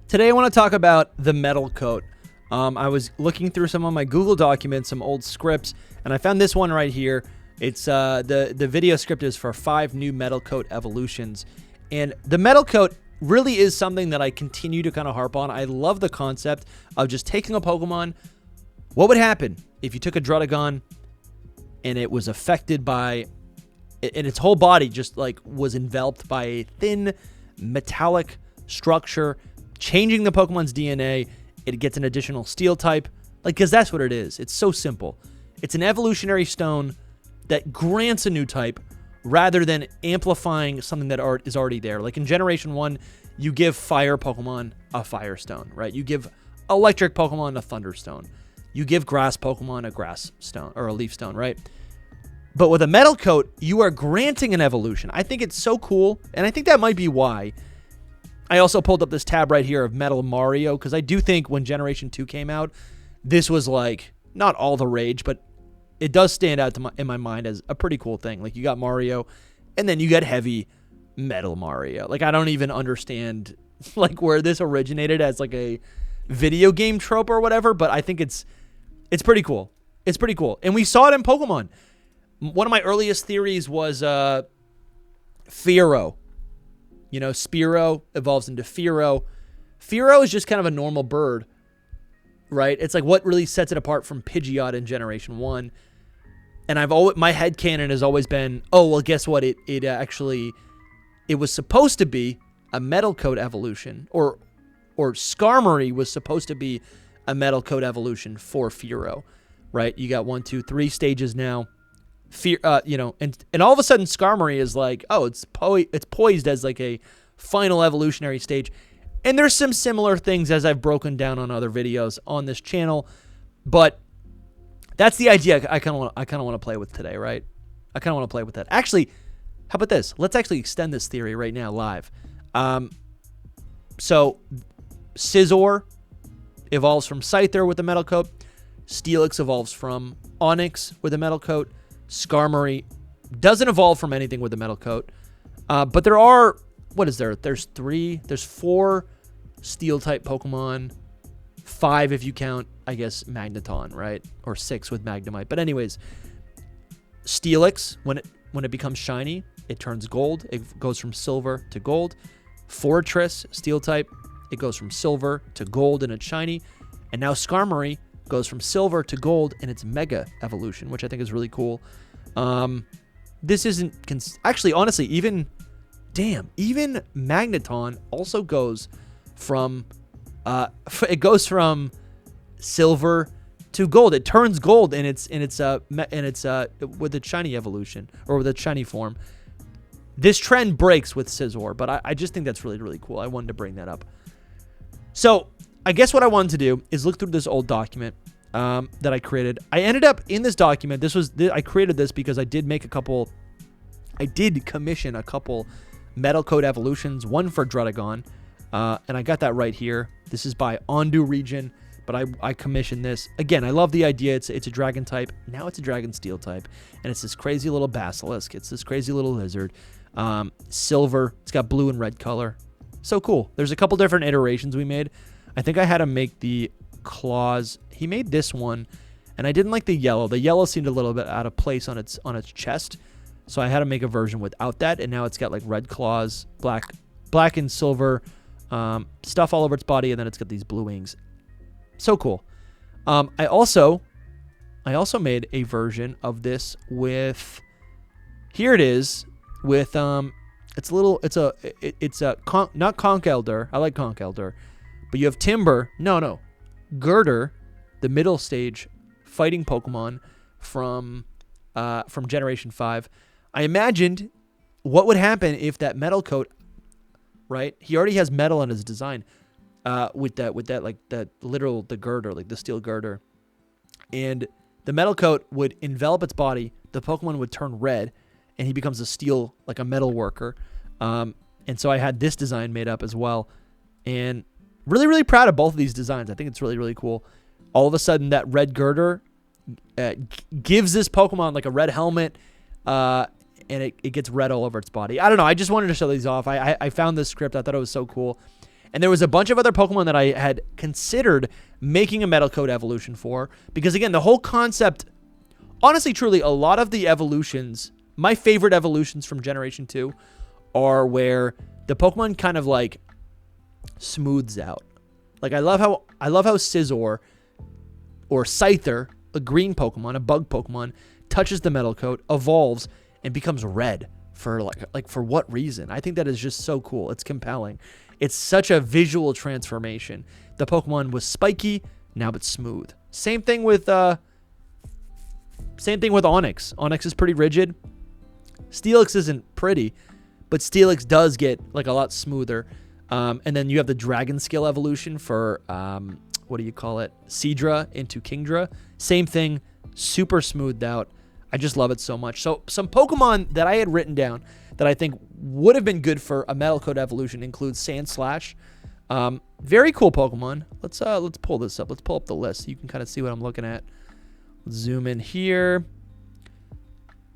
Today I want to talk about the metal coat. I was looking through some of my Google documents, some old scripts, and I found this one right here. It's the video script is for 5 new metal coat evolutions. And the metal coat really is something that I continue to kind of harp on. I love the concept of just taking a Pokemon. What would happen if you took a Druddigon and it was affected by, and its whole body just like was enveloped by a thin metallic structure, changing the Pokemon's DNA, it gets an additional steel type. Like, because that's what it is. It's so simple. It's an evolutionary stone that grants a new type rather than amplifying something that is already there. Like in Generation 1, you give fire Pokemon a Fire Stone, right? You give electric Pokemon a Thunderstone. You give grass Pokemon a Grass Stone or a Leaf Stone, right? But with a metal coat, you are granting an evolution. I think it's so cool, and I think that might be why. I also pulled up this tab right here of Metal Mario, because I do think when Generation 2 came out, this was like, not all the rage, but it does stand out in my mind as a pretty cool thing. Like, you got Mario, and then you got heavy Metal Mario. Like, I don't even understand, like, where this originated as, like, a video game trope or whatever, but I think it's pretty cool. It's pretty cool. And we saw it in Pokemon. One of my earliest theories was Fearow. You know, Spearow evolves into Fearow. Fearow is just kind of a normal bird, right? It's like what really sets it apart from Pidgeot in Generation 1. And my headcanon has always been, oh, well, guess what? It was supposed to be a metal coat evolution, or Skarmory was supposed to be a metal coat evolution for Fearow, right? You got 1, 2, 3 stages now. And all of a sudden Skarmory is like, oh, it's poised as like a final evolutionary stage. And there's some similar things as I've broken down on other videos on this channel, but that's the idea I kind of want to play with today, right? I kind of want to play with that. Actually, how about this? Let's actually extend this theory right now live. So Scizor evolves from Scyther with a metal coat. Steelix evolves from Onix with a metal coat. Skarmory doesn't evolve from anything with a metal coat. But there are, what is there? There's 4 steel-type Pokemon. 5 if you count, I guess, Magneton, right? Or 6 with Magnemite. But anyways, Steelix, when it becomes shiny, it turns gold. It goes from silver to gold. Fortress, steel-type, it goes from silver to gold and it's shiny. And now Skarmory goes from silver to gold in its mega evolution, which I think is really cool. This isn't actually, honestly, even Magneton also goes from silver to gold. It turns gold in its with the shiny evolution, or with a shiny form. This trend breaks with Scizor, but I just think that's really, really cool. I wanted to bring that up. So I guess what I wanted to do is look through this old document that I created. I ended up in this document. I created this because I did commission a couple metal coat evolutions, one for Druddigon, and I got that right here. This is by Ondu Region, but I commissioned this. Again, I love the idea. It's a dragon type. Now it's a dragon steel type, and it's this crazy little basilisk. It's this crazy little lizard. Silver. It's got blue and red color. So cool. There's a couple different iterations we made. I think I had him make the claws. He made this one, and I didn't like the yellow. The yellow seemed a little bit out of place on its chest, so I had to make a version without that. And now it's got like red claws, black and silver stuff all over its body, and then it's got these blue wings. So cool. I also made a version of this with, here it is, with not Conkeldurr. I like Conkeldurr. But you have Timber. No. Girder, the middle stage fighting Pokemon from Generation 5. I imagined what would happen if that metal coat, right? He already has metal in his design. With that like the girder, like the steel girder. And the metal coat would envelop its body, the Pokemon would turn red, and he becomes a steel, like a metal worker. And so I had this design made up as well. And really, really proud of both of these designs. I think it's really, really cool. All of a sudden, that red girder gives this Pokemon like a red helmet, and it gets red all over its body. I don't know. I just wanted to show these off. I found this script. I thought it was so cool. And there was a bunch of other Pokemon that I had considered making a Metal Coat evolution for, because again, the whole concept, honestly, truly, a lot of the evolutions, my favorite evolutions from Generation 2 are where the Pokemon kind of like smooths out. Like I love how Scizor or Scyther, a green Pokemon, a bug Pokemon, touches the Metal Coat, evolves, and becomes red for like for what reason? I think that is just so cool. It's compelling. It's such a visual transformation. The Pokemon was spiky, now it's smooth. Same thing with Onix. Onix is pretty rigid. Steelix isn't pretty, but Steelix does get like a lot smoother. And then you have the Dragon Skill evolution for what do you call it? Seadra into Kingdra. Same thing, super smoothed out. I just love it so much. So some Pokemon that I had written down that I think would have been good for a Metal Coat evolution includes Sandslash. Very cool Pokemon. Let's pull this up. Let's pull up the list so you can kind of see what I'm looking at. Let's zoom in here.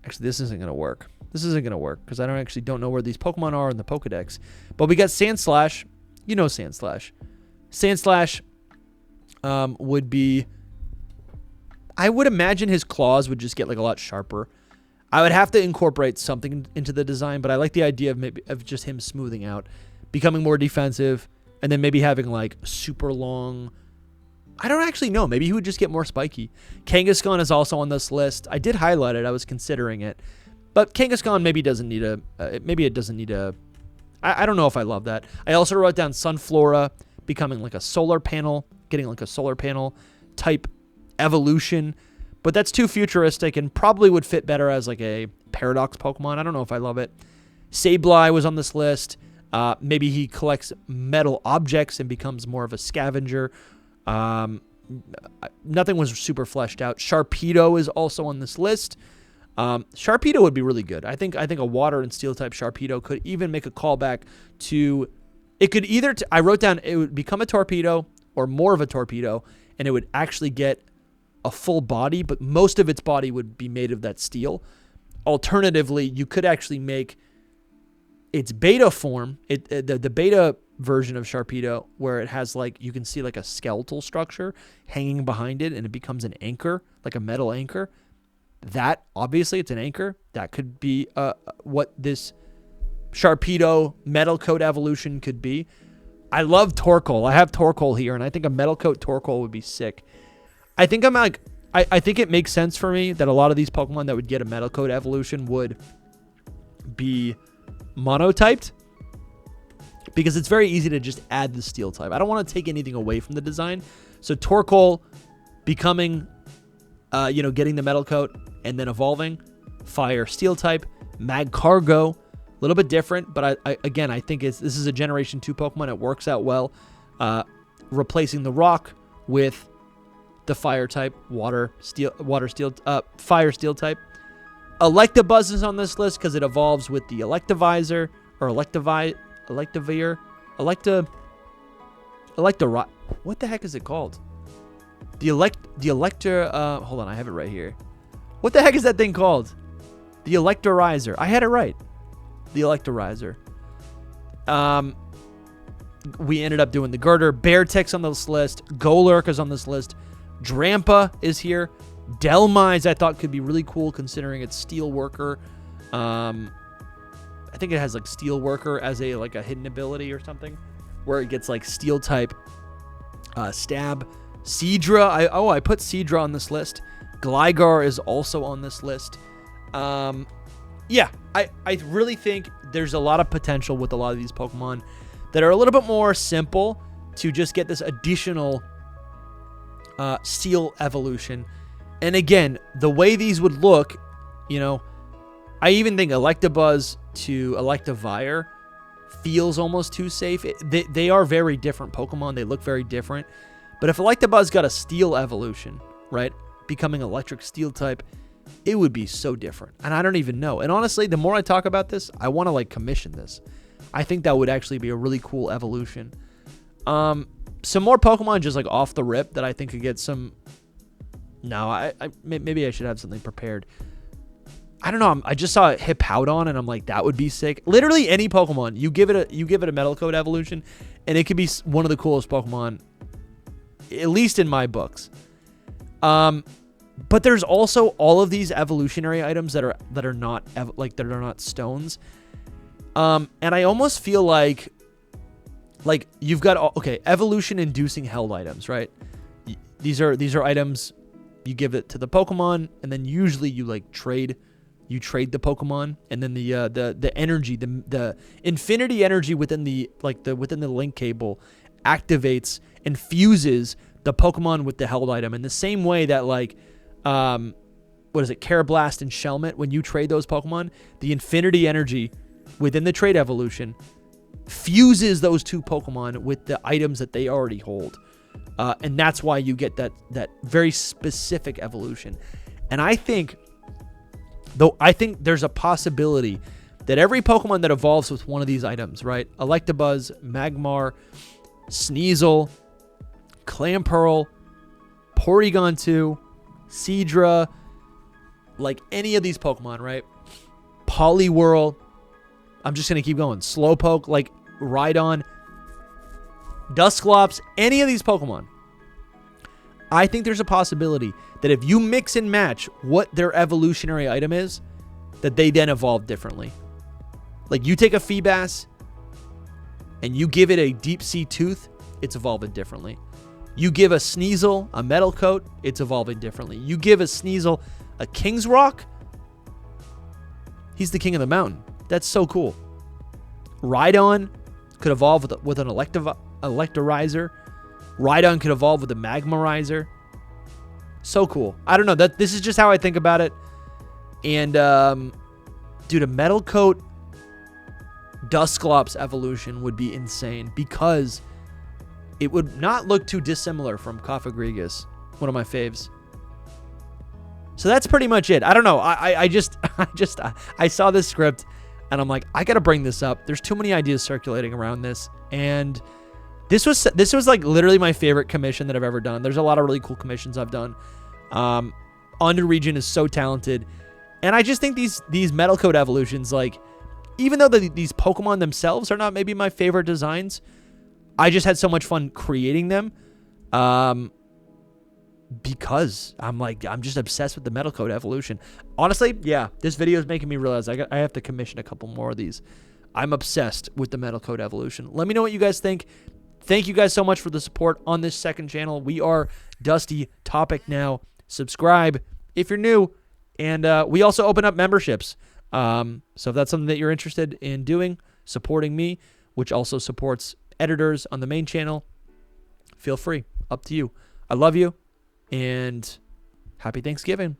Actually, this isn't gonna work. This isn't gonna work because I don't know where these Pokemon are in the Pokedex. But we got Sandslash. You know Sandslash. Sandslash would be. I would imagine his claws would just get like a lot sharper. I would have to incorporate something into the design, but I like the idea of just him smoothing out, becoming more defensive, and then maybe having like super long. I don't actually know. Maybe he would just get more spiky. Kangaskhan is also on this list. I did highlight it. I was considering it, but Kangaskhan maybe doesn't need a. Maybe it doesn't need a. I don't know if I love that. I also wrote down Sunflora becoming like a solar panel, getting like a solar panel type evolution, but that's too futuristic and probably would fit better as like a Paradox Pokemon. I don't know if I love it. Sableye was on this list. Maybe he collects metal objects and becomes more of a scavenger. Nothing was super fleshed out. Sharpedo is also on this list. Sharpedo would be really good. I think a water and steel type Sharpedo could even make a callback to. It could either. I wrote down it would become a torpedo or more of a torpedo, and it would actually get a full body, but most of its body would be made of that steel. Alternatively, you could actually make its beta form, the beta version of Sharpedo, where it has like, you can see like a skeletal structure hanging behind it and it becomes an anchor, like a metal anchor. That, obviously, it's an anchor. That could be what this Sharpedo Metal Coat evolution could be. I love Torkoal. I have Torkoal here, and I think a Metal Coat Torkoal would be sick. I think I think it makes sense for me that a lot of these Pokemon that would get a Metal Coat evolution would be monotyped, because it's very easy to just add the steel type. I don't want to take anything away from the design. So Torkoal becoming, getting the Metal Coat and then evolving, fire steel type. Magcargo, a little bit different, but I think this is a Generation 2 Pokemon. It works out well, replacing the rock with the fire type, fire steel type. Electabuzz is on this list because it evolves with the Electivire, what the heck is it called? The Elector, hold on, I have it right here. What the heck is that thing called? The Electorizer. I had it right. The Electorizer. We ended up doing the Girder. Beartic's on this list. Golurk is on this list. Drampa is here. Delmise I thought could be really cool considering it's Steel Worker. I think it has like Steel Worker as a hidden ability or something, where it gets like Steel type stab. Seadra, I put Seadra on this list. Gligar is also on this list. I really think there's a lot of potential with a lot of these Pokemon that are a little bit more simple to just get this additional Steel evolution. And again, the way these would look, I even think Electabuzz to Electivire feels almost too safe. They are very different Pokemon. They look very different. But if Electabuzz got a Steel evolution, right, becoming Electric Steel type, it would be so different. And I don't even know. And honestly, the more I talk about this, I want to commission this. I think that would actually be a really cool evolution. Some more Pokemon just off the rip that I think could get some. No, maybe I should have something prepared. I don't know. I just saw Hippowdon, and I'm like, that would be sick. Literally any Pokemon, you give it a Metal Coat evolution, and it could be one of the coolest Pokemon, at least in my books. But there's also all of these evolutionary items that are not stones. And I almost feel like you've got evolution inducing held items, right? These are items you give it to the Pokemon, and then usually you trade the Pokemon, and then the energy, the infinity energy within the link cable activates and fuses the Pokemon with the held item in the same way that Carablast and Shelmet, when you trade those Pokemon, the infinity energy within the trade evolution fuses those two Pokemon with the items that they already hold. And that's why you get that very specific evolution. And I think there's a possibility that every Pokemon that evolves with one of these items, right? Electabuzz, Magmar, Sneasel, Clamperl, Porygon 2, Seadra, any of these Pokemon, right? Poliwhirl. I'm just going to keep going. Slowpoke, Rhydon, Dusclops, any of these Pokemon. I think there's a possibility that if you mix and match what their evolutionary item is, that they then evolve differently. You take a Feebas and you give it a Deep Sea Tooth, it's evolving differently. You give a Sneasel a Metal Coat, it's evolving differently. You give a Sneasel a King's Rock, he's the king of the mountain. That's so cool. Rhydon could evolve with an Electorizer. Rhydon could evolve with a Magmarizer. So cool. I don't know. This is just how I think about it. And, dude, a Metal Coat Dusclops evolution would be insane because it would not look too dissimilar from Cofagrigus, one of my faves. So that's pretty much it. I don't know. I saw this script and I'm like, I got to bring this up. There's too many ideas circulating around this. And this was literally my favorite commission that I've ever done. There's a lot of really cool commissions I've done. Under Region is so talented. And I just think these Metal Coat evolutions, even though these Pokemon themselves are not maybe my favorite designs, I just had so much fun creating them. Because I'm just obsessed with the Metal Coat evolution. Honestly, yeah, this video is making me realize I have to commission a couple more of these. I'm obsessed with the Metal Coat evolution. Let me know what you guys think. Thank you guys so much for the support on this second channel. We are Dusty Topic now. Subscribe if you're new. And we also open up memberships. So if that's something that you're interested in doing, supporting me, which also supports editors on the main channel, feel free. Up to you. I love you. And happy Thanksgiving.